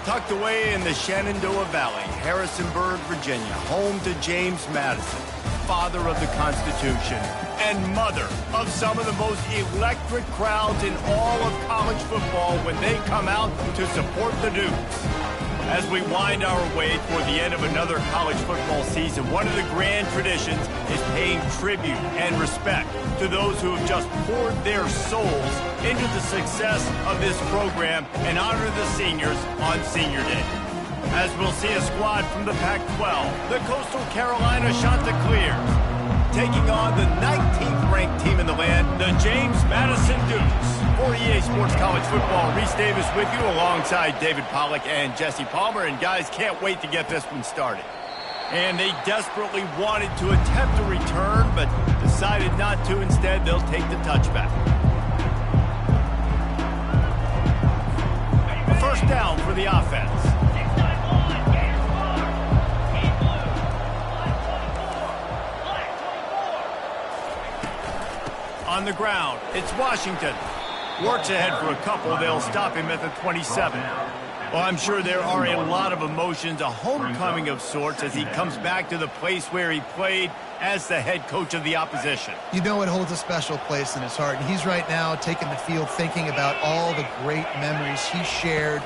Tucked away in the Shenandoah Valley, Harrisonburg, Virginia, home to James Madison, father of the Constitution and mother of some of the most electric crowds in all of college football when they come out to support the Dukes. As we wind our way toward the end of another college football season, one of the grand traditions is paying tribute and respect to those who have just poured their souls into the success of this program and honor the seniors on Senior Day. As we'll see a squad from the Pac-12, the Coastal Carolina Chanticleers, taking on the 19th ranked team in the land, the James Madison Dukes. For EA Sports College Football, Reese Davis with you alongside David Pollack and Jesse Palmer. And guys, can't wait to get this one started. And they desperately wanted to attempt a return, but decided not to. Instead, they'll take the touchback. A first down for the offense. On the ground, it's Washington. Works ahead for a couple. They'll stop him at the 27. Well, I'm sure there are a lot of emotions, a homecoming of sorts, as he comes back to the place where he played as the head coach of the opposition. You know it holds a special place in his heart. And he's right now taking the field thinking about all the great memories he shared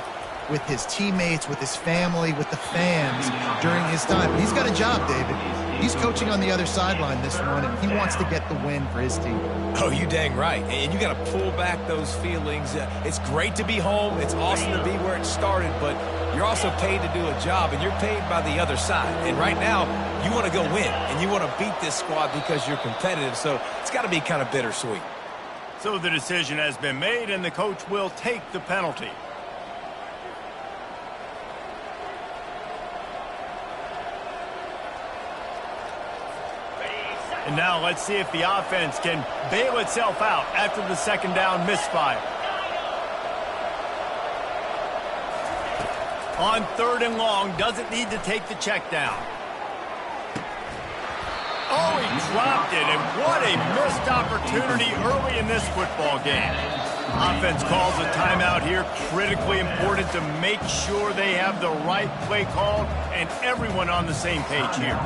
with his teammates, with his family, with the fans during his time. He's got a job, David. He's coaching on the other sideline this one, and he wants to get the win for his team. Oh, you dang right. And you got to pull back those feelings. It's great to be home. It's awesome to be where it started, but you're also paid to do a job, and you're paid by the other side. And right now, you want to go win, and you want to beat this squad because you're competitive, so it's got to be kind of bittersweet. So the decision has been made, and the coach will take the penalty. And now let's see if the offense can bail itself out after the second down misfire. On third and long, doesn't need to take the check down. Oh, he dropped it, and what a missed opportunity early in this football game. Offense calls a timeout here, critically important to make sure they have the right play called and everyone on the same page here.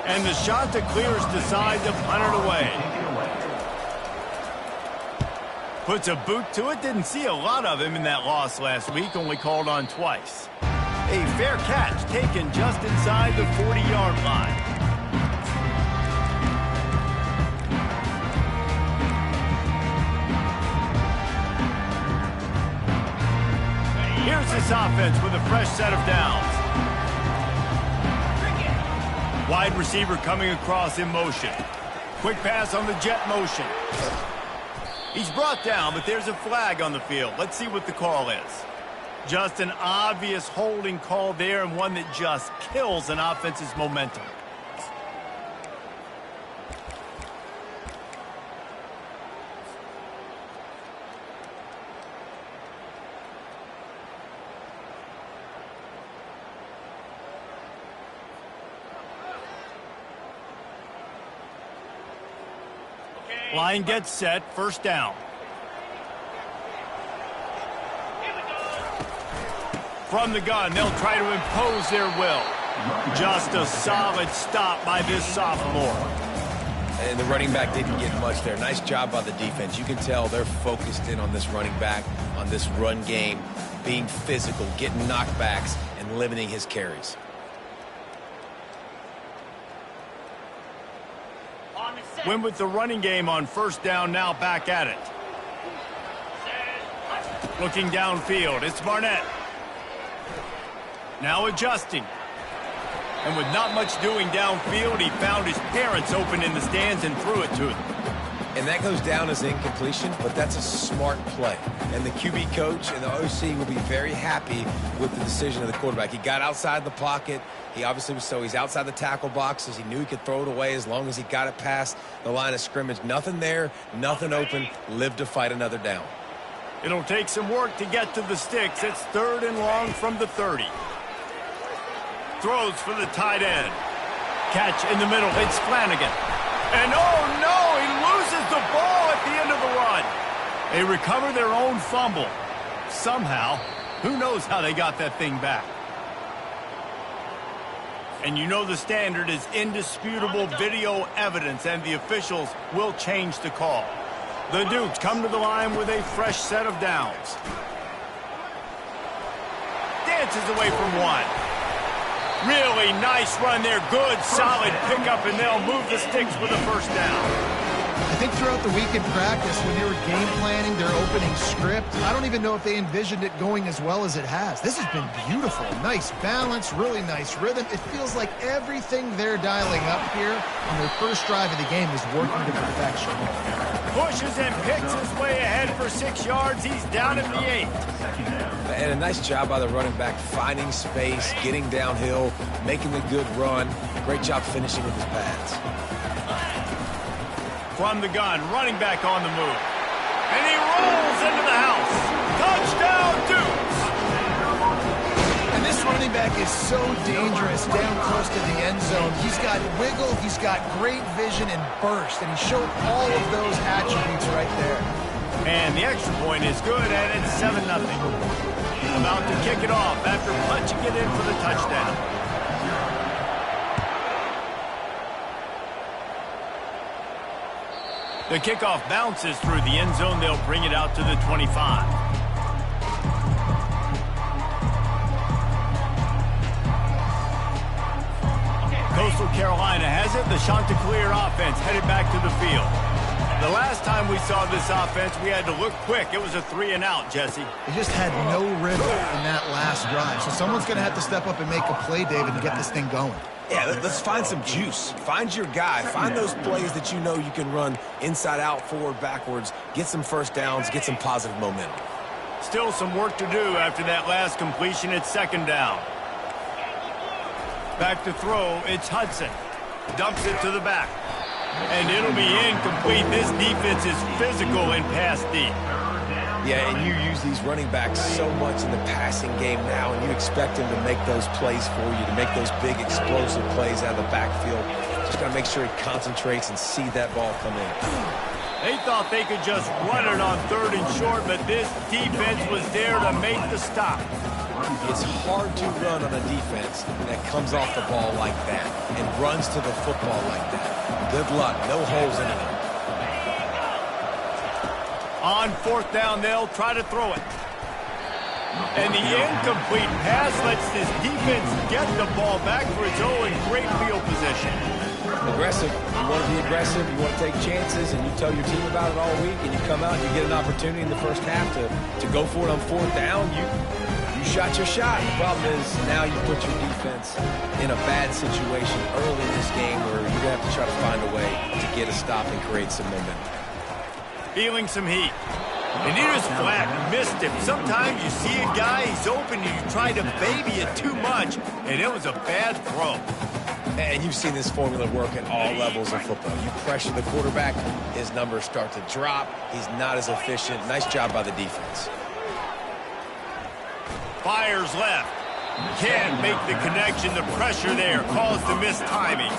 And the Chanticleers decide to punt it away. Puts a boot to it. Didn't see a lot of him in that loss last week. Only called on twice. A fair catch taken just inside the 40-yard line. Here's this offense with a fresh set of downs. Wide receiver coming across in motion. Quick pass on the jet motion. He's brought down, but there's a flag on the field. Let's see what the call is. Just an obvious holding call there, and one that just kills an offense's momentum. Line gets set, first down. From the gun, they'll try to impose their will. Just a solid stop by this sophomore. And the running back didn't get much there. Nice job by the defense. You can tell they're focused in on this running back, on this run game, being physical, getting knockbacks, and limiting his carries. Win with the running game on first down, now back at it. Looking downfield, it's Barnett. Now adjusting. And with not much doing downfield, he found his parents open in the stands and threw it to them. And that goes down as incompletion, but that's a smart play. And the QB coach and the OC will be very happy with the decision of the quarterback. He got outside the pocket. He obviously was he's outside the tackle boxes. He knew he could throw it away as long as he got it past the line of scrimmage. Nothing there, nothing open. Lived to fight another down. It'll take some work to get to the sticks. It's third and long from the 30. Throws for the tight end. Catch in the middle. It's Flanagan. And oh no, he loses the ball at the end of the run. They recover their own fumble. Somehow, who knows how they got that thing back. And you know the standard is indisputable video evidence, and the officials will change the call. The Dukes come to the line with a fresh set of downs. Dances away from one. Really nice run there. Good, solid pickup, and they'll move the sticks with a first down. I think throughout the week in practice, when they were game planning their opening script, I don't even know if they envisioned it going as well as it has. This has been beautiful. Nice balance, really nice rhythm. It feels like everything they're dialing up here on their first drive of the game is working to perfection. Pushes and picks his way ahead for 6 yards. He's down at the 8. And a nice job by the running back, finding space, getting downhill, making a good run. Great job finishing with his pads. From the gun, running back on the move. And he rolls into the house. Touchdown, Dukes! And this running back is so dangerous down close to the end zone. He's got wiggle, he's got great vision and burst, and he showed all of those attributes right there. And the extra point is good, and it's 7-0. About to kick it off after punching it in for the touchdown. The kickoff bounces through the end zone. They'll bring it out to the 25. Coastal Carolina has it. The Chanticleer offense headed back to the field. The last time we saw this offense, we had to look quick. It was a 3-and-out, Jesse. They just had no rhythm in that last drive. So someone's going to have to step up and make a play, David, and get this thing going. Yeah, let's find some juice. Find your guy. Find those plays that you know you can run inside out, forward, backwards. Get some first downs. Get some positive momentum. Still some work to do after that last completion. It's 2nd down. Back to throw. It's Hudson. Dumps it to the back. And it'll be incomplete. This defense is physical and pass deep. Yeah, and you use these running backs so much in the passing game now, and you expect them to make those plays for you, to make those big explosive plays out of the backfield. Just got to make sure he concentrates and see that ball come in. They thought they could just run it on 3rd and short, but this defense was there to make the stop. It's hard to run on a defense that comes off the ball like that and runs to the football like that. Good luck. No holes in it. On 4th down, they'll try to throw it. And the incomplete pass lets this defense get the ball back for its own in great field position. Aggressive. You want to be aggressive. You want to take chances, and you tell your team about it all week, and you come out and you get an opportunity in the first half to go for it on 4th down. You shot your shot. The problem is now you put your defense in a bad situation early in this game where you're going to have to try to find a way to get a stop and create some momentum. Feeling some heat. And he was flat, missed him. Sometimes you see a guy, he's open, and you try to baby it too much, and it was a bad throw. And you've seen this formula work at all levels of football. You pressure the quarterback, his numbers start to drop. He's not as efficient. Nice job by the defense. Fires left. Can't make the connection. The pressure there caused the missed timing.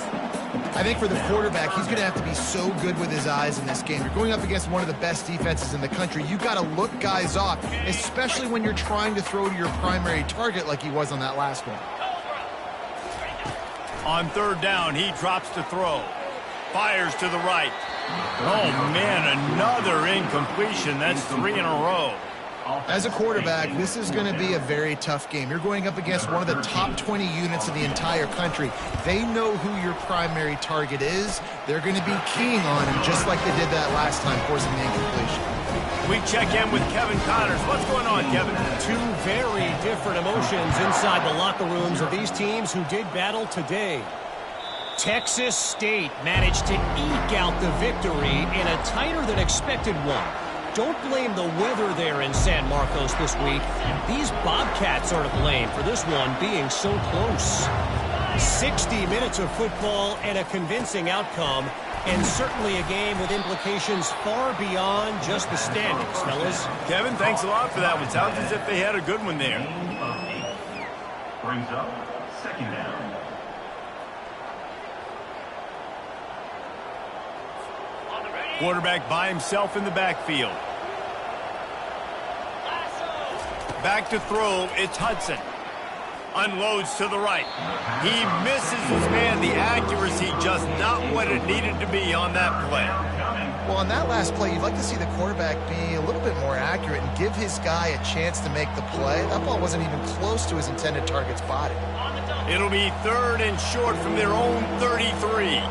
I think for the quarterback, he's going to have to be so good with his eyes in this game. You're going up against one of the best defenses in the country. You've got to look guys off, especially when you're trying to throw to your primary target like he was on that last one. On 3rd down, he drops to throw. Fires to the right. Oh, man, another incompletion. That's 3 in a row. As a quarterback, this is going to be a very tough game. You're going up against one of the top 20 units in the entire country. They know who your primary target is. They're going to be keying on him just like they did that last time, forcing the incompletion. We check in with Kevin Connors. What's going on, Kevin? Two very different emotions inside the locker rooms of these teams who did battle today. Texas State managed to eke out the victory in a tighter than expected one. Don't blame the weather there in San Marcos this week. These Bobcats are to blame for this one being so close. 60 minutes of football and a convincing outcome, and certainly a game with implications far beyond just the standings, fellas. Kevin, thanks a lot for that one. Sounds as if they had a good one there. Brings up 2nd down. Quarterback by himself in the backfield. Back to throw, it's Hudson. Unloads to the right. He misses his man. The accuracy just not what it needed to be on that play. Well, on that last play, you'd like to see the quarterback be a little bit more accurate and give his guy a chance to make the play. That ball wasn't even close to his intended target's body. It'll be 3rd and short from their own 33.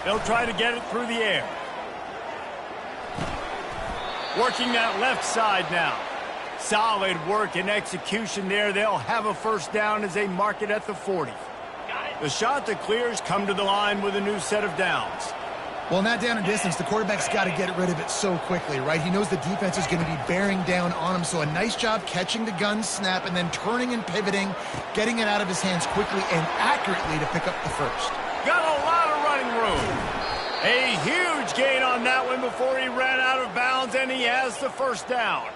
They'll try to get it through the air. Working that left side now. Solid work and execution there. They'll have a first down as they mark it at the 40. The shot that clears come to the line with a new set of downs. Well, in that down and distance, the quarterback's got to get rid of it so quickly, right? He knows the defense is going to be bearing down on him, so a nice job catching the gun snap and then turning and pivoting, getting it out of his hands quickly and accurately to pick up the first. Got a lot of running room. A huge gain on that one before he ran out of bounds, and he has the first down.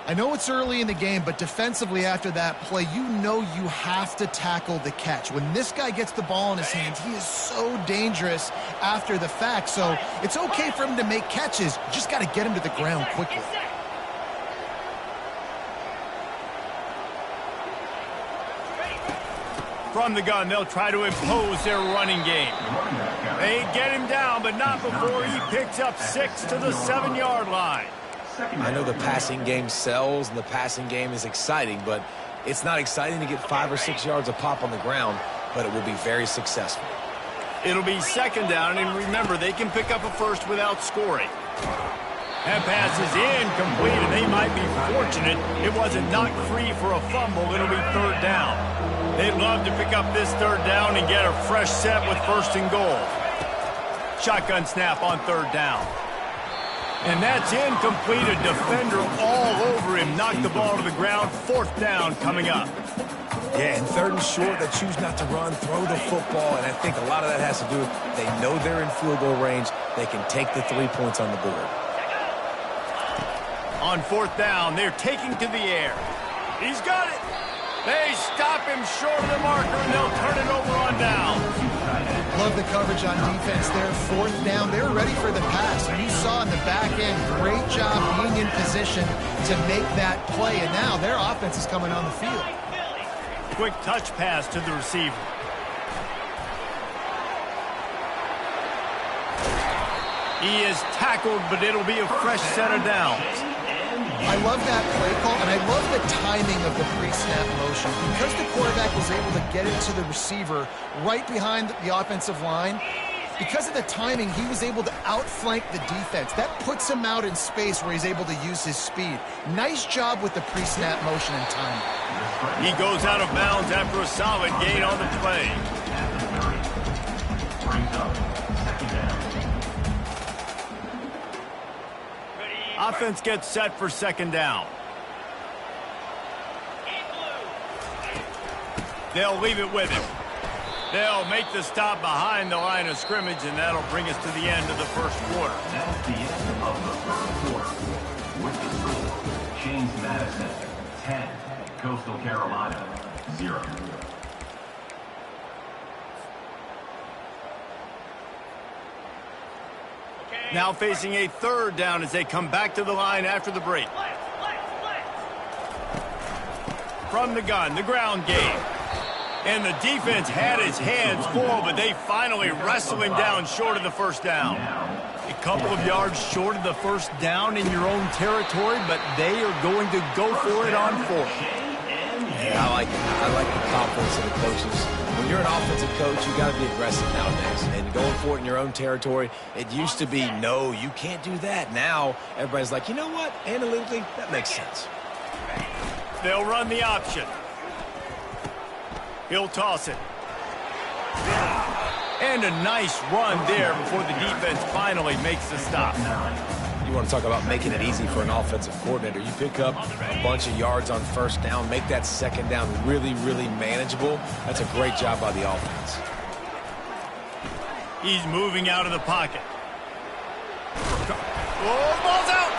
I know it's early in the game, but defensively after that play, you know you have to tackle the catch. When this guy gets the ball in his hands, he is so dangerous after the fact. So it's okay for him to make catches. You just got to get him to the ground quickly. From the gun, they'll try to impose their running game. They get him down, but not before he picks up 6 to the 7-yard line. I know the passing game sells and the passing game is exciting, but it's not exciting to get 5 or 6 yards a pop on the ground, but it will be very successful. It'll be 2nd down, and remember, they can pick up a first without scoring. That pass is incomplete, and they might be fortunate it wasn't knocked free for a fumble. It'll be 3rd down. They'd love to pick up this 3rd down and get a fresh set with 1st and goal. Shotgun snap on 3rd down. And that's incomplete. A defender all over him. Knocked the ball to the ground. 4th down coming up. Yeah, and 3rd and short, they choose not to run, throw the football, and I think a lot of that has to do with they know they're in field goal range. They can take the 3 points on the board. On 4th down, they're taking to the air. He's got it. They stop him short of the marker, and they'll turn it over on down. Love the coverage on defense there. 4th down. They're ready for the pass. And you saw in the back end, great job being in position to make that play. And now their offense is coming on the field. Quick touch pass to the receiver. He is tackled, but it'll be a fresh set of downs. I love that play call, and I love the timing of the pre-snap motion. Because the quarterback was able to get it to the receiver right behind the offensive line, because of the timing, he was able to outflank the defense. That puts him out in space where he's able to use his speed. Nice job with the pre-snap motion and timing. He goes out of bounds after a solid gain on the play. Offense gets set for 2nd down. They'll leave it with him. They'll make the stop behind the line of scrimmage, and that'll bring us to the end of the 1st quarter. That's the end of the 1st quarter. With the score, James Madison, 10, Coastal Carolina, 0. Now facing a 3rd down as they come back to the line after the break. From the gun, the ground game. And the defense had his hands full, but they finally wrestle him down short of the 1st down. A couple of yards short of the 1st down in your own territory, but they are going to go for it on 4th. Yeah, I like it. I like the confidence of the coaches. When you're an offensive coach, you got to be aggressive nowadays. And going for it in your own territory, it used to be, no, you can't do that. Now, everybody's like, you know what? Analytically, that makes sense. They'll run the option. He'll toss it. And a nice run there before the defense finally makes the stop. You want to talk about making it easy for an offensive coordinator. You pick up a bunch of yards on 1st down, make that 2nd down really, really manageable. That's a great job by the offense. He's moving out of the pocket. Oh, ball's out!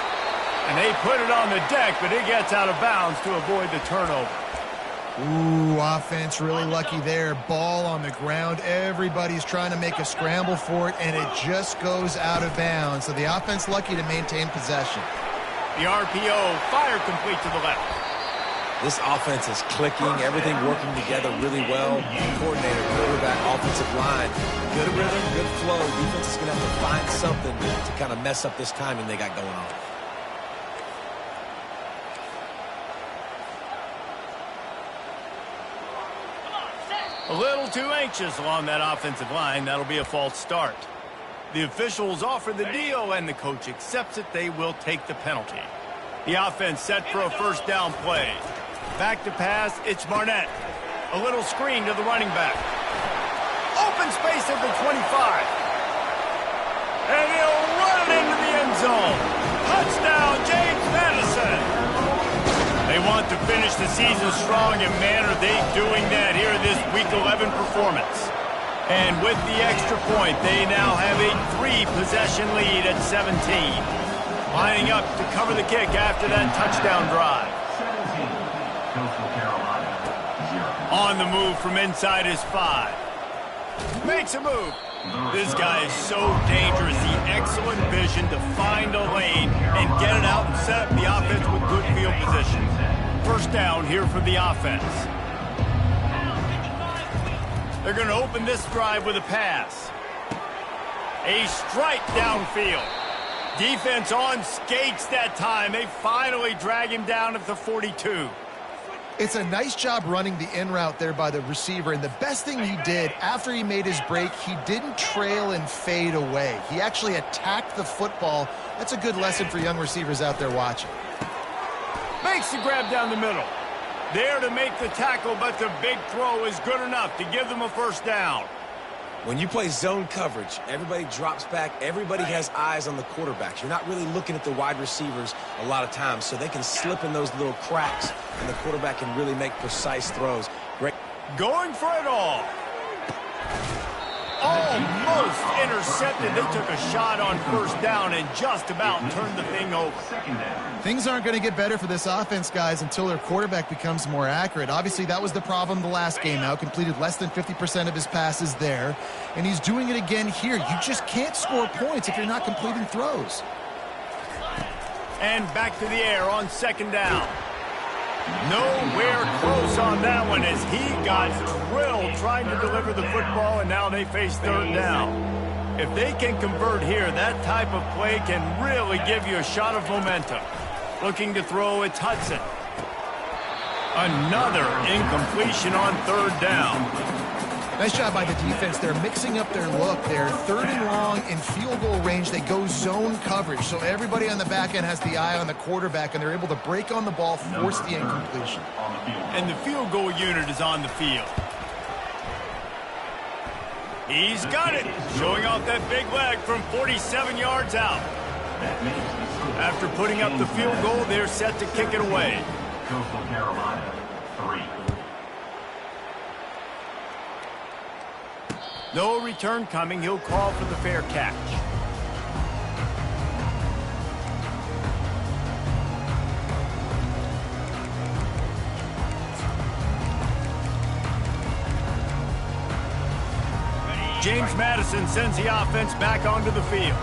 And they put it on the deck, but it gets out of bounds to avoid the turnover. Ooh, offense really lucky there. Ball on the ground. Everybody's trying to make a scramble for it, and it just goes out of bounds. So the offense lucky to maintain possession. The RPO, fire complete to the left. This offense is clicking, everything working together really well. Coordinator, quarterback, offensive line, good rhythm, good flow. Defense is going to have to find something to kind of mess up this timing they got going on. A little too anxious along that offensive line. That'll be a false start. The officials offer the deal, and the coach accepts it. They will take the penalty. The offense set for a first down play. Back to pass, it's Barnett. A little screen to the running back. Open space at the 25. And he'll run it into the end zone. Touchdown, James Madison. They want to finish the season strong, and man, are they doing that here in this Week 11 performance. And with the extra point, they now have a 3-possession lead at 17. Lining up to cover the kick after that touchdown drive. 17, Coastal Carolina, 0. On the move from inside his 5. Makes a move. This guy is so dangerous. The excellent vision to find a lane and get it out and set up the offense with good field position. First down here for the offense. They're going to open this drive with a pass. A strike downfield. Defense on skates that time. They finally drag him down at the 42. It's a nice job running the in route there by the receiver, and the best thing he did after he made his break, he didn't trail and fade away. He actually attacked the football. That's a good lesson for young receivers out there watching. Makes the grab down the middle. There to make the tackle, but the big throw is good enough to give them a first down. When you play zone coverage, everybody drops back. Everybody has eyes on the quarterbacks. You're not really looking at the wide receivers a lot of times, so they can slip in those little cracks, and the quarterback can really make precise throws. Great. Going for it all. Almost intercepted. They took a shot on first down and just about turned the thing over. Things aren't going to get better for this offense, guys, until their quarterback becomes more accurate. Obviously, that was the problem the last game out. Completed less than 50% of his passes there, and he's doing it again here. You just can't score points if you're not completing throws. And back to the air on second down. Nowhere close on that one as he got drilled trying to deliver the football, and now they face third down. If they can convert here, that type of play can really give you a shot of momentum. Looking to throw, it's Hudson. Another incompletion on third down. Nice job by the defense. They're mixing up their look. They're third and long in field goal range. They go zone coverage. So everybody on the back end has the eye on the quarterback, and they're able to break on the ball, force the incompletion. And the field goal unit is on the field. He's got it. Showing off that big leg from 47 yards out. After putting up the field goal, they're set to kick it away. Coastal Carolina, 3. No return coming. He'll call for the fair catch. James Madison sends the offense back onto the field.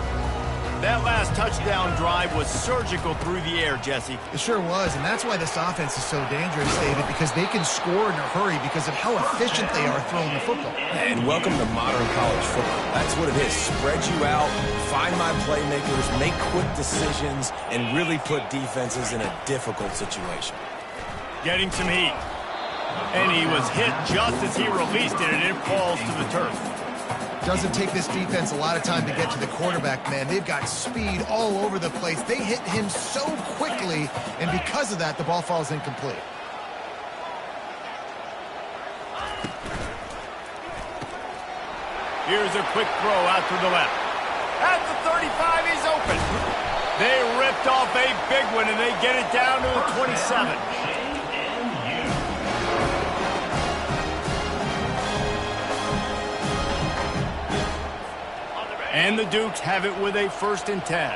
That last touchdown drive was surgical through the air, Jesse. It sure was, and that's why this offense is so dangerous, David, because they can score in a hurry because of how efficient they are throwing the football. And welcome to modern college football. That's what it is. Spread you out, find my playmakers, make quick decisions, and really put defenses in a difficult situation. Getting some heat. And he was hit just as he released it, and it falls to the turf. Doesn't take this defense a lot of time to get to the quarterback, man. They've got speed all over the place. They hit him so quickly, and because of that, the ball falls incomplete. Here's a quick throw out to the left. At the 35, he's open. They ripped off a big one, and they get it down to the 27. And the Dukes have it with a 1st and 10.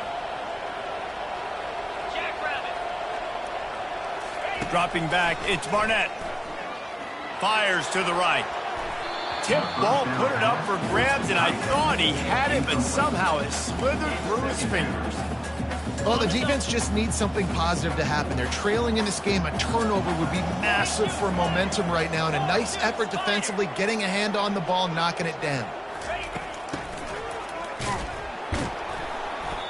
Dropping back, it's Barnett. Fires to the right. Tip ball, put it up for grabs, and I thought he had it, but somehow it slithered through his fingers. Well, the defense just needs something positive to happen. They're trailing in this game. A turnover would be massive for momentum right now, and a nice effort defensively, getting a hand on the ball, knocking it down.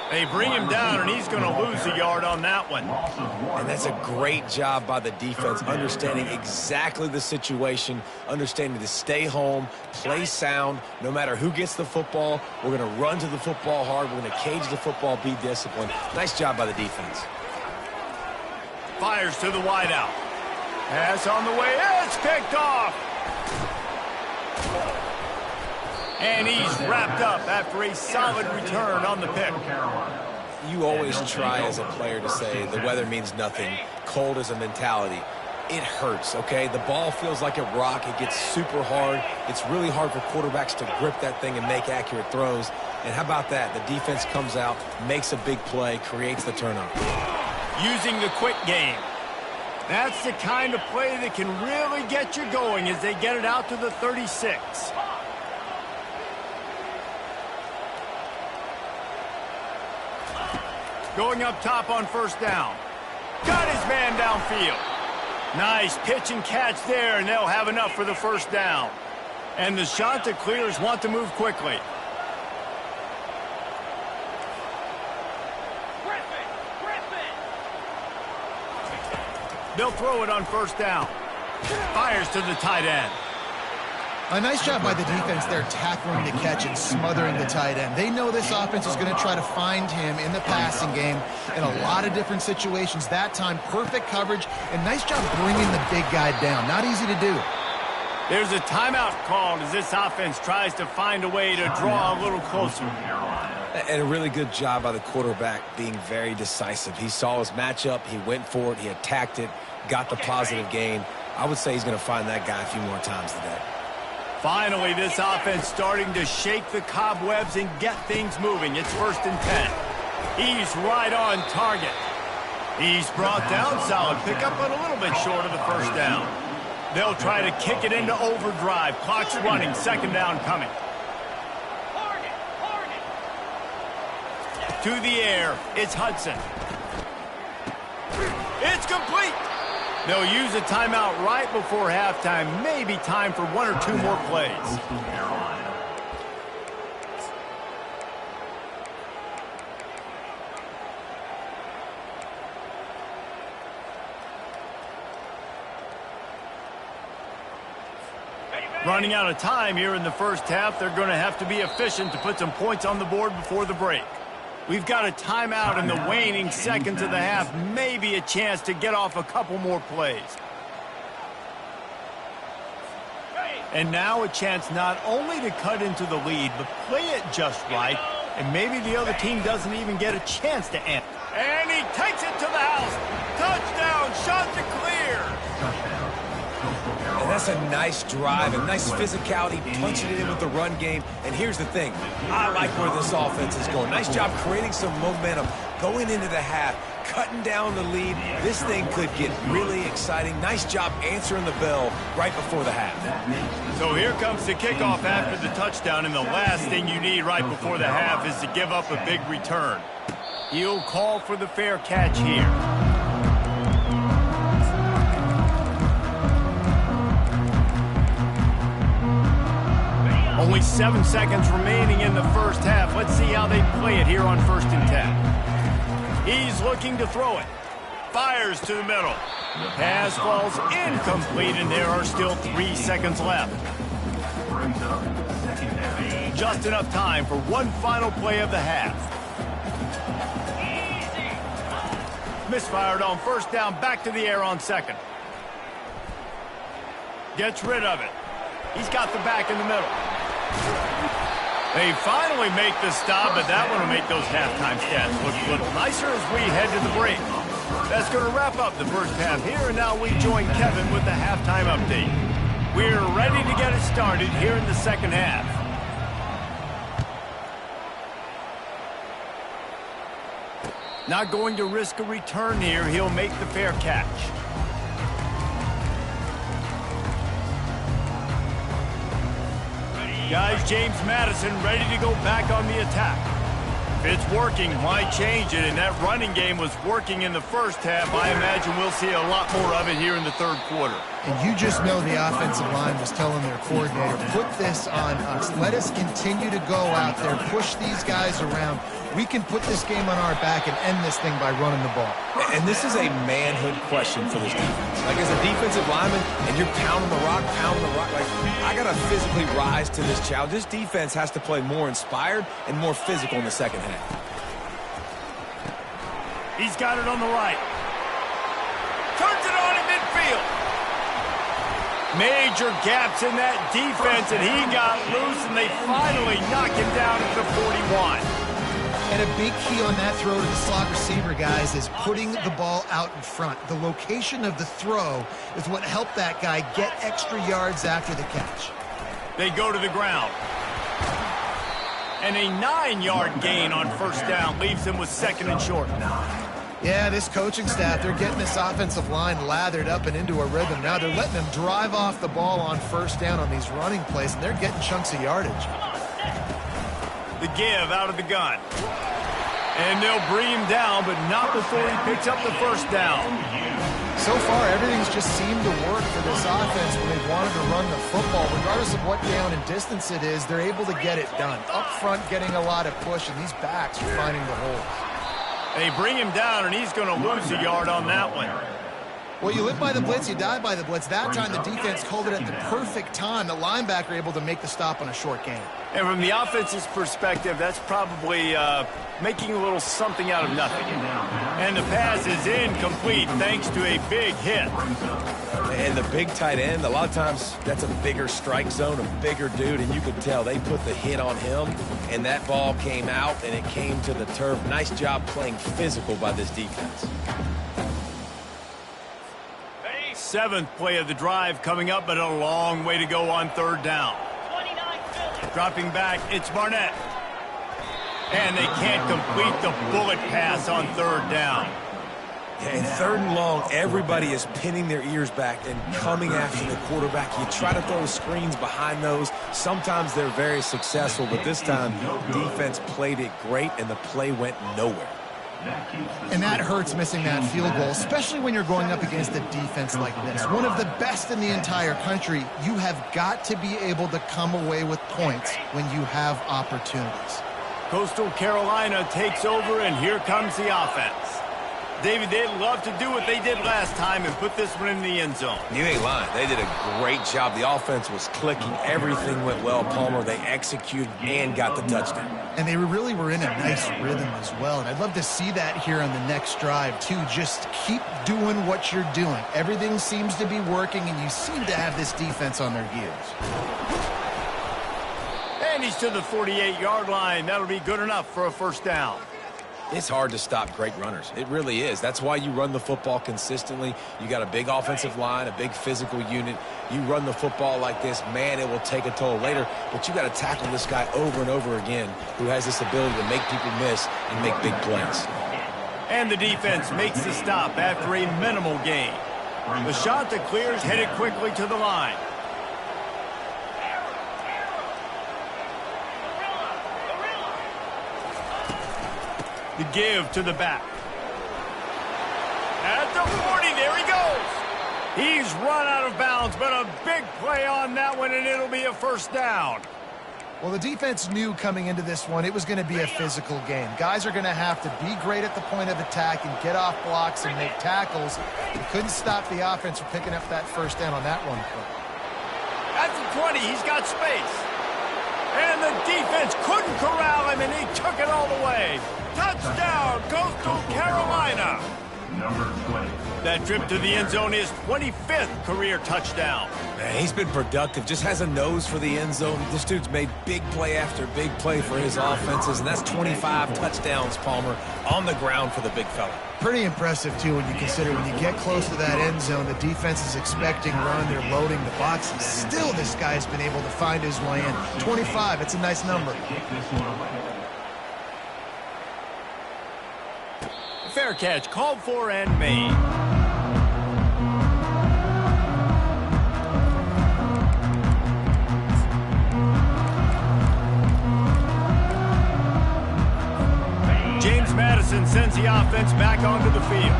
They bring him down, and he's going to lose a yard on that one. And that's a great job by the defense, understanding exactly the situation, understanding to stay home, play sound. No matter who gets the football, we're going to run to the football hard. We're going to cage the football, be disciplined. Nice job by the defense. Fires to the wideout. Pass on the way. It's picked off. And he's wrapped up after a solid return on the pick. You always try as a player to say the weather means nothing. Cold is a mentality. It hurts, okay? The ball feels like a rock. It gets super hard. It's really hard for quarterbacks to grip that thing and make accurate throws. And how about that? The defense comes out, makes a big play, creates the turnover. Using the quick game. That's the kind of play that can really get you going as they get it out to the 36. Going up top on first down. Got his man downfield. Nice pitch and catch there, and they'll have enough for the first down. And the Chanticleers want to move quickly. They'll throw it on first down. Fires to the tight end. A nice job by the defense there, tackling the catch and smothering the tight end. They know this offense is going to try to find him in the passing game in a lot of different situations. That time, perfect coverage, and nice job bringing the big guy down. Not easy to do. There's a timeout called as this offense tries to find a way to draw a little closer. And a really good job by the quarterback being very decisive. He saw his matchup, he went for it, he attacked it, got the positive gain. I would say he's going to find that guy a few more times today. Finally, this offense starting to shake the cobwebs and get things moving. It's 1st and 10. He's right on target. He's brought down, solid pickup, but a little bit short of the first down. They'll try to kick it into overdrive. Clock's running, second down coming. To the air, it's Hudson. It's complete. They'll use a timeout right before halftime. Maybe time for 1 or 2 more plays. Running out of time here in the first half. They're going to have to be efficient to put some points on the board before the break. We've got a timeout in the waning seconds of the half. Maybe a chance to get off a couple more plays. And now a chance not only to cut into the lead, but play it just right. And maybe the other team doesn't even get a chance to end. And he takes it to the house. Touchdown, Chanticleer. And that's a nice drive, a nice physicality, punching it in with the run game. And here's the thing. I like where this offense is going. Nice job creating some momentum, going into the half, cutting down the lead. This thing could get really exciting. Nice job answering the bell right before the half. So here comes the kickoff after the touchdown, and the last thing you need right before the half is to give up a big return. He'll call for the fair catch here. Only 7 seconds remaining in the first half. Let's see how they play it here on 1st and 10. He's looking to throw it. Fires to the middle. Pass falls incomplete, and there are still 3 seconds left. Just enough time for one final play of the half. Misfired on first down, back to the air on second. Gets rid of it. He's got the back in the middle. They finally make the stop, but that one will make those halftime stats look a little nicer as we head to the break. That's going to wrap up the first half here, and now we join Kevin with the halftime update. We're ready to get it started here in the second half. Not going to risk a return here. He'll make the fair catch. Guys, James Madison ready to go back on the attack. If it's working, why change it? And that running game was working in the first half. I imagine we'll see a lot more of it here in the third quarter. And you just know the offensive line was telling their coordinator, put this on us. Let us continue to go out there, push these guys around. We can put this game on our back and end this thing by running the ball. And this is a manhood question for this defense. Like, as a defensive lineman, and you're pounding the rock, like, I got to physically rise to this challenge. This defense has to play more inspired and more physical in the second half. He's got it on the right. Turns it on in midfield. Major gaps in that defense, and he got loose, and they finally knock him down at the 41. And a big key on that throw to the slot receiver, guys, is putting the ball out in front. The location of the throw is what helped that guy get extra yards after the catch. They go to the ground. And a 9-yard gain on first down leaves him with second and short. Yeah, this coaching staff, they're getting this offensive line lathered up and into a rhythm. Now they're letting them drive off the ball on first down on these running plays, and they're getting chunks of yardage. The give out of the gun. And they'll bring him down, but not before he picks up the first down. So far, everything's just seemed to work for this offense when they've wanted to run the football. Regardless of what down and distance it is, they're able to get it done. Up front, getting a lot of push, and these backs are finding the holes. They bring him down, and he's going to lose a yard on that one. Well, you live by the blitz, you die by the blitz. That time, the defense called it at the perfect time. The linebacker able to make the stop on a short gain. And from the offense's perspective, that's probably making a little something out of nothing. And the pass is incomplete thanks to a big hit. And the big tight end, a lot of times that's a bigger strike zone, a bigger dude, and you could tell they put the hit on him, and that ball came out, and it came to the turf. Nice job playing physical by this defense. Seventh play of the drive coming up, but a long way to go on third down. Dropping back, it's Barnett. And they can't complete the bullet pass on third down. And third and long, everybody is pinning their ears back and coming after the quarterback. You try to throw screens behind those. Sometimes they're very successful, but this time, defense played it great, and the play went nowhere. And that hurts missing that field goal, especially when you're going up against a defense like this. One of the best in the entire country. You have got to be able to come away with points when you have opportunities. Coastal Carolina takes over, and here comes the offense. David, they'd love to do what they did last time and put this one in the end zone. You ain't lying. They did a great job. The offense was clicking. Everything went well, Palmer. They executed and got the touchdown. And they really were in a nice rhythm as well. And I'd love to see that here on the next drive, too. Just keep doing what you're doing. Everything seems to be working, and you seem to have this defense on their heels. And he's to the 48-yard line. That'll be good enough for a first down. It's hard to stop great runners. It really is. That's why you run the football consistently. You got a big offensive line, a big physical unit. You run the football like this, man, it will take a toll later. But you got to tackle this guy over and over again who has this ability to make people miss and make big plays. And the defense makes the stop after a minimal gain. The shot that clears headed quickly to the line. The give to the back. At the 40, there he goes. He's run out of bounds, but a big play on that one, and it'll be a first down. Well, the defense knew coming into this one it was going to be a physical game. Guys are going to have to be great at the point of attack and get off blocks and make tackles. They couldn't stop the offense from picking up that first down on that run play. At the 20, he's got space. And the defense couldn't corral him, and he took it all the way. Touchdown, Coastal Carolina. Number 20. That trip to the end zone is 25th career touchdown. Man, he's been productive, just has a nose for the end zone. This dude's made big play after big play for his offenses, and that's 25 touchdowns, Palmer, on the ground for the big fella. Pretty impressive, too, when you consider when you get close to that end zone, the defense is expecting run, they're loading the boxes. Still, this guy's been able to find his way in. 25, it's a nice number. Fair catch, called for and made. Harrison sends the offense back onto the field.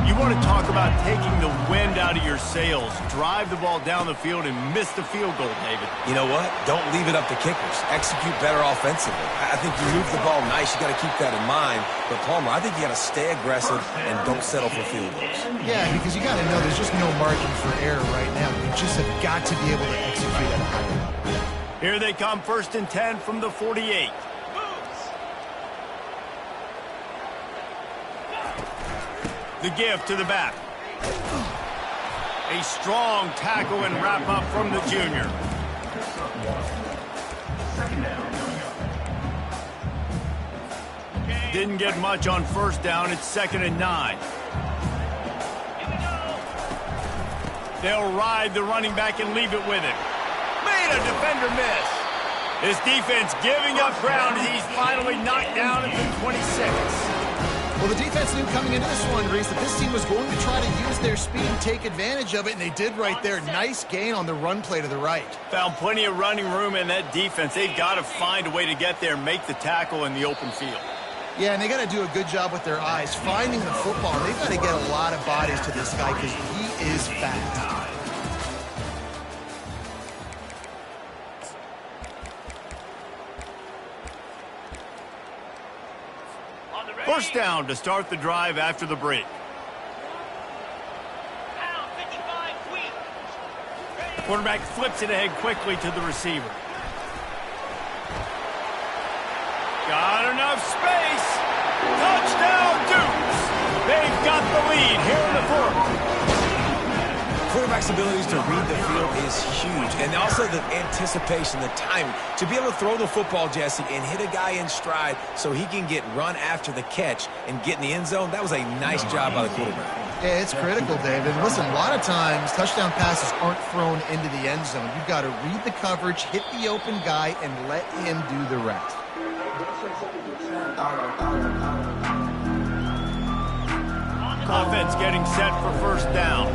You want to talk about taking the wind out of your sails. Drive the ball down the field and miss the field goal, David. You know what? Don't leave it up to kickers. Execute better offensively. I think you move the ball nice. You got to keep that in mind. But, Palmer, I think you got to stay aggressive and don't settle for field goals. Yeah, because you got to know there's just no margin for error right now. You just have got to be able to execute at a high level. Here they come, 1st and 10 from the 48. The give to the back. A strong tackle and wrap up from the junior. Didn't get much on 1st down. It's 2nd and 9. They'll ride the running back and leave it with him. Made a defender miss. This defense giving up ground as he's finally knocked down at the 26. Well, the defense knew coming into this one, Reese, that this team was going to try to use their speed and take advantage of it, and they did right there. Nice gain on the run play to the right. Found plenty of running room in that defense. They've got to find a way to get there, make the tackle in the open field. Yeah, and they got to do a good job with their eyes, finding the football. They've got to get a lot of bodies to this guy because he is fast. 1st down to start the drive after the break. Quarterback flips it ahead quickly to the receiver. Got enough space. Touchdown, Dukes. They've got the lead here in the 4th. Quarterback's abilities to read the field is huge. And also the anticipation, the timing. To be able to throw the football, Jesse, and hit a guy in stride so he can get run after the catch and get in the end zone, that was a nice job by the quarterback. Yeah, it's critical, David. Listen, a lot of times touchdown passes aren't thrown into the end zone. You've got to read the coverage, hit the open guy, and let him do the rest. Offense getting set for 1st down.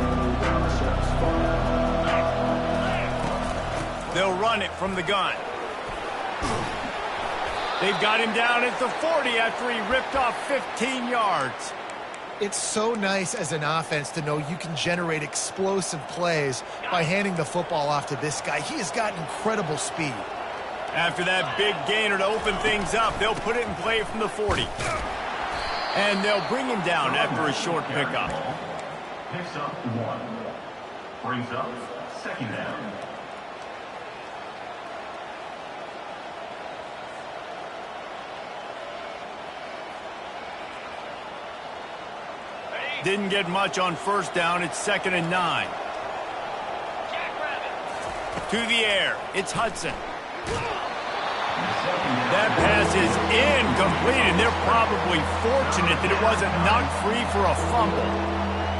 They'll run it from the gun. They've got him down at the 40 after he ripped off 15 yards. It's so nice as an offense to know you can generate explosive plays by handing the football off to this guy. He has got incredible speed. After that big gainer to open things up, they'll put it in play from the 40. And they'll bring him down after a short pickup. Picks up 1. Brings up 2nd down. Didn't get much on 1st down. It's 2nd and 9. To the air. It's Hudson. That pass is incomplete, and they're probably fortunate that it wasn't knocked free for a fumble.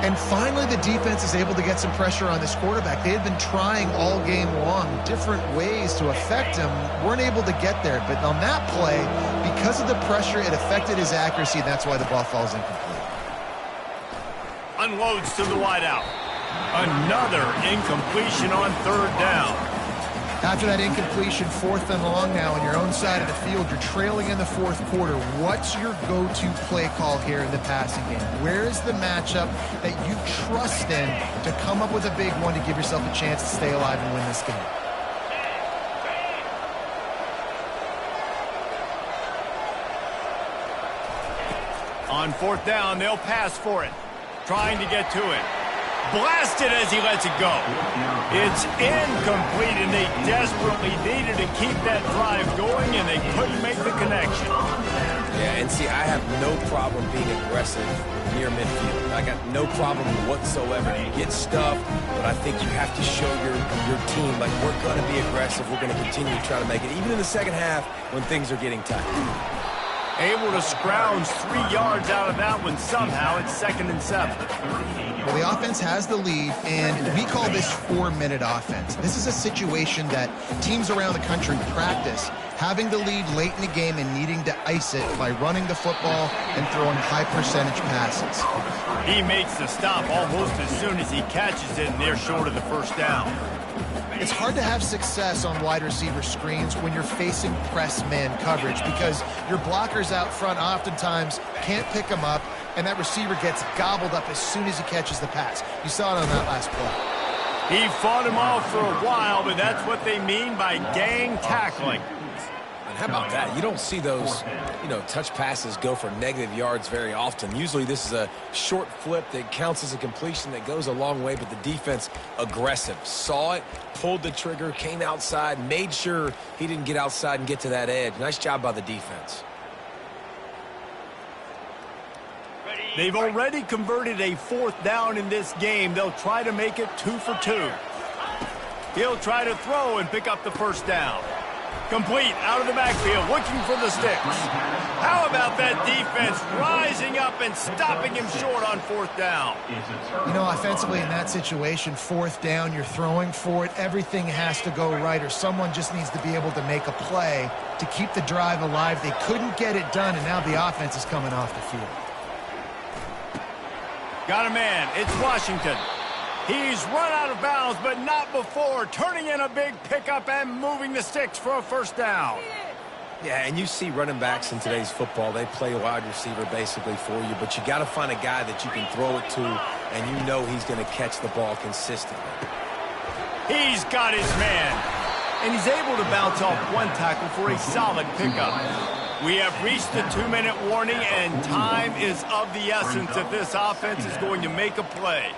And finally, the defense is able to get some pressure on this quarterback. They had been trying all game long different ways to affect him. Weren't able to get there. But on that play, because of the pressure, it affected his accuracy, and that's why the ball falls incomplete. Unloads to the wideout. Another incompletion on 3rd down. After that incompletion, 4th and long now on your own side of the field, you're trailing in the 4th quarter. What's your go-to play call here in the passing game? Where is the matchup that you trust in to come up with a big one to give yourself a chance to stay alive and win this game? On 4th down, they'll pass for it. Trying to get to it. Blasted as he lets it go. It's incomplete, and they desperately needed to keep that drive going, and they couldn't make the connection. Yeah, and see, I have no problem being aggressive near midfield. I got no problem whatsoever. You get stuffed, but I think you have to show your team, like, we're going to be aggressive. We're going to continue to try to make it, even in the 2nd half when things are getting tight. Able to scrounge 3 yards out of that one somehow. It's 2nd and 7. Well, the offense has the lead, and we call this 4-minute offense. This is a situation that teams around the country practice having the lead late in the game and needing to ice it by running the football and throwing high-percentage passes. He makes the stop almost as soon as he catches it, and they're short of the first down. It's hard to have success on wide receiver screens when you're facing press man coverage because your blockers out front oftentimes can't pick them up, and that receiver gets gobbled up as soon as he catches the pass. You saw it on that last play. He fought him off for a while, but that's what they mean by gang tackling. How about that? You don't see those, touch passes go for negative yards very often. Usually this is a short flip that counts as a completion that goes a long way, but the defense aggressive. Saw it, pulled the trigger, came outside, made sure he didn't get outside and get to that edge. Nice job by the defense. They've already converted a 4th down in this game. They'll try to make it 2 for 2. He'll try to throw and pick up the first down. Complete out of the backfield, looking for the sticks. How about that defense rising up and stopping him short on 4th down? Offensively in that situation, 4th down, you're throwing for it. Everything has to go right, or someone just needs to be able to make a play to keep the drive alive. They couldn't get it done, and now the offense is coming off the field. Got a man. It's Washington. He's run out of bounds, but not before turning in a big pickup and moving the sticks for a first down. Yeah, and you see running backs in today's football, they play wide receiver basically for you, but you got to find a guy that you can throw it to, and you know he's going to catch the ball consistently. He's got his man, and he's able to bounce off one tackle for a solid pickup. We have reached the 2-minute warning, and time is of the essence if this offense is going to make a play.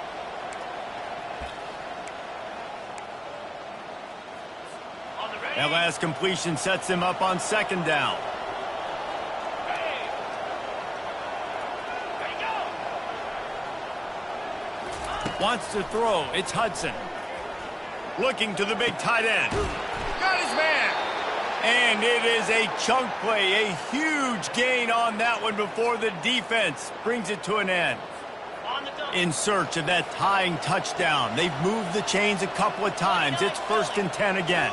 That last completion sets him up on 2nd down. Wants to throw. It's Hudson. Looking to the big tight end. Got his man. And it is a chunk play. A huge gain on that one before the defense brings it to an end. In search of that tying touchdown. They've moved the chains a couple of times. It's 1st and 10 again.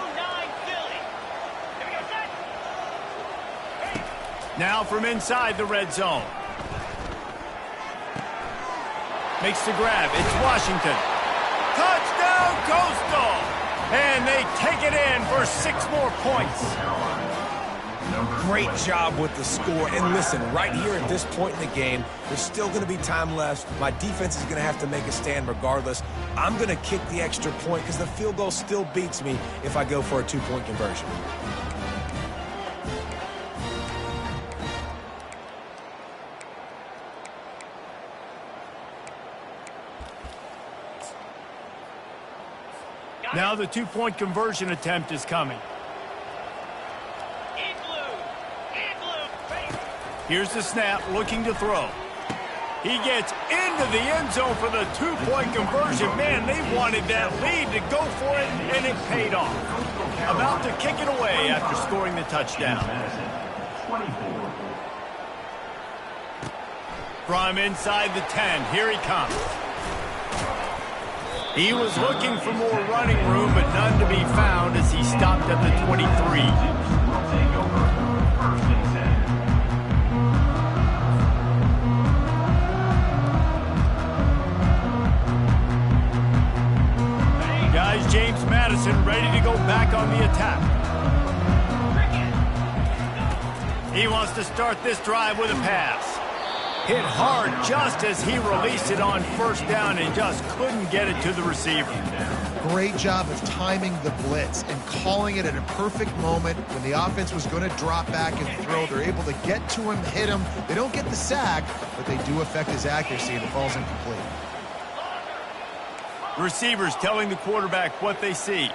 Now from inside the red zone. Makes the grab. It's Washington. Touchdown, Coastal! And they take it in for 6 more points. Great job with the score. And listen, right here at this point in the game, there's still going to be time left. My defense is going to have to make a stand regardless. I'm going to kick the extra point because the field goal still beats me if I go for a 2-point conversion. Now the 2-point conversion attempt is coming. Here's the snap, looking to throw. He gets into the end zone for the 2-point conversion. Man, they wanted that lead to go for it, and it paid off. About to kick it away after scoring the touchdown. From inside the 10, here he comes. He was looking for more running room, but none to be found as he stopped at the 23. Guys, James Madison ready to go back on the attack. He wants to start this drive with a pass. Hit hard just as he released it on 1st down and just couldn't get it to the receiver. Great job of timing the blitz and calling it at a perfect moment when the offense was going to drop back and throw. They're able to get to him, hit him. They don't get the sack, but they do affect his accuracy, and it falls incomplete. Receivers telling the quarterback what they see.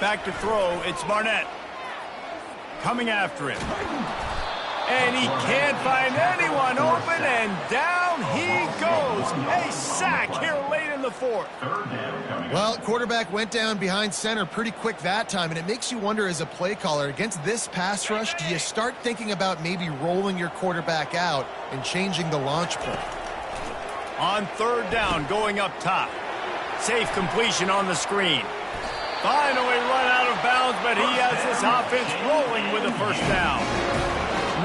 Back to throw, it's Barnett. Coming after him. And he can't find anyone open, and down he goes. A sack here late in the 4th. Well, quarterback went down behind center pretty quick that time, and it makes you wonder as a play caller, against this pass rush, do you start thinking about maybe rolling your quarterback out and changing the launch point? On 3rd down, going up top. Safe completion on the screen. Finally run out of bounds, but he has this offense rolling with a first down.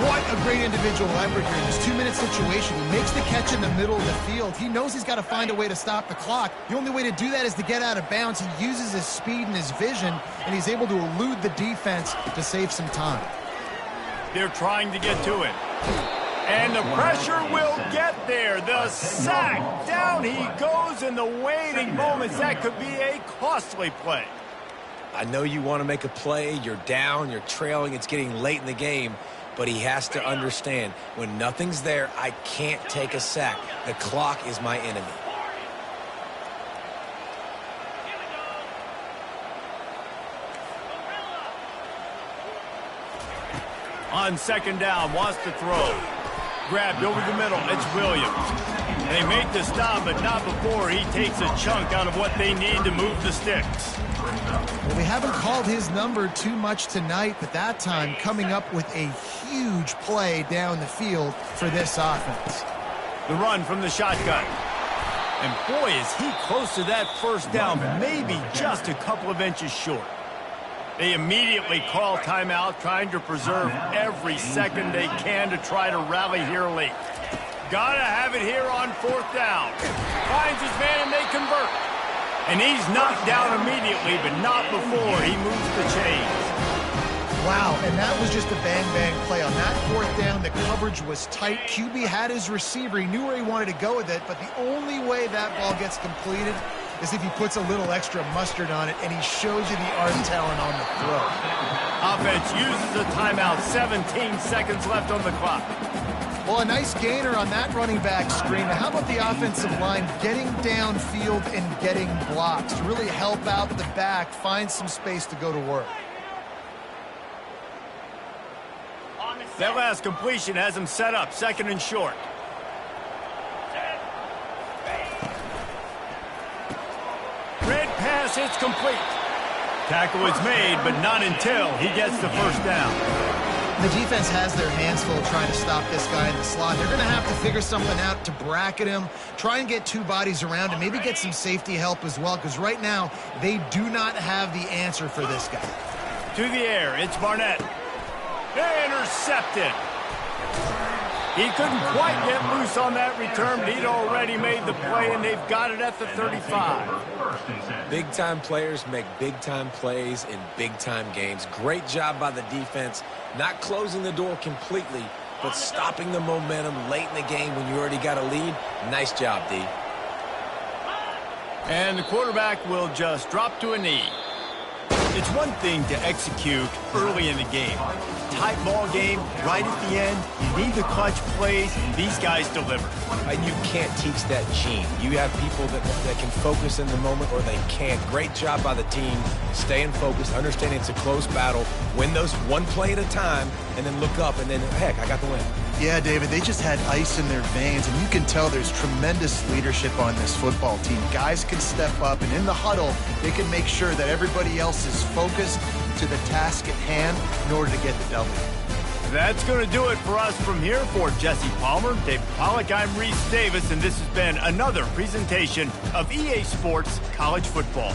What a great individual effort here in this 2-minute situation. He makes the catch in the middle of the field. He knows he's got to find a way to stop the clock. The only way to do that is to get out of bounds. He uses his speed and his vision, and he's able to elude the defense to save some time. They're trying to get to it. And the pressure will get there. The sack. Down he goes in the waiting moments. That could be a costly play. I know you want to make a play. You're down. You're trailing. It's getting late in the game. But he has to understand, when nothing's there, I can't take a sack. The clock is my enemy. On second down, wants to throw. Grabbed over the middle. It's Williams. They make the stop, but not before he takes a chunk out of what they need to move the sticks. Well, we haven't called his number too much tonight, but that time coming up with a huge play down the field for this offense. The run from the shotgun. And boy, is he close to that first down, maybe just a couple of inches short. They immediately call timeout, trying to preserve every second they can to try to rally here late. Gotta have it here on fourth down. Finds his man and they convert. And he's knocked down immediately, but not before he moves the chains. Wow, and that was just a bang-bang play. On that fourth down, the coverage was tight. QB had his receiver. He knew where he wanted to go with it, but the only way that ball gets completed is if he puts a little extra mustard on it, and he shows you the arm talent on the throw. Offense uses a timeout. 17 seconds left on the clock. Well, a nice gainer on that running back screen. Now, how about the offensive line getting downfield and getting blocks to really help out the back, find some space to go to work? That last completion has him set up, second and short. Red pass, it's complete. Tackle is made, but not until he gets the first down. The defense has their hands full trying to stop this guy in the slot. They're going to have to figure something out to bracket him, try and get two bodies around him, maybe get some safety help as well, because right now they do not have the answer for this guy. To the air, it's Barnett. Intercepted. He couldn't quite get loose on that return, but he'd already made the play, and they've got it at the 35. Big-time players make big-time plays in big-time games. Great job by the defense, not closing the door completely, but stopping the momentum late in the game when you already got a lead. Nice job, D. And the quarterback will just drop to a knee. It's one thing to execute early in the game. Tight ball game, right at the end, you need the clutch plays, and these guys deliver. And you can't teach that gene. You have people that can focus in the moment or they can't. Great job by the team, staying focused, understanding it's a close battle, win those one play at a time, and then look up, and then, heck, I got the win. Yeah, David, they just had ice in their veins, and you can tell there's tremendous leadership on this football team. Guys can step up, and in the huddle, they can make sure that everybody else is focused to the task at hand in order to get the W. That's going to do it for us from here. For Jesse Palmer, David Pollack, I'm Reese Davis, and this has been another presentation of EA Sports College Football.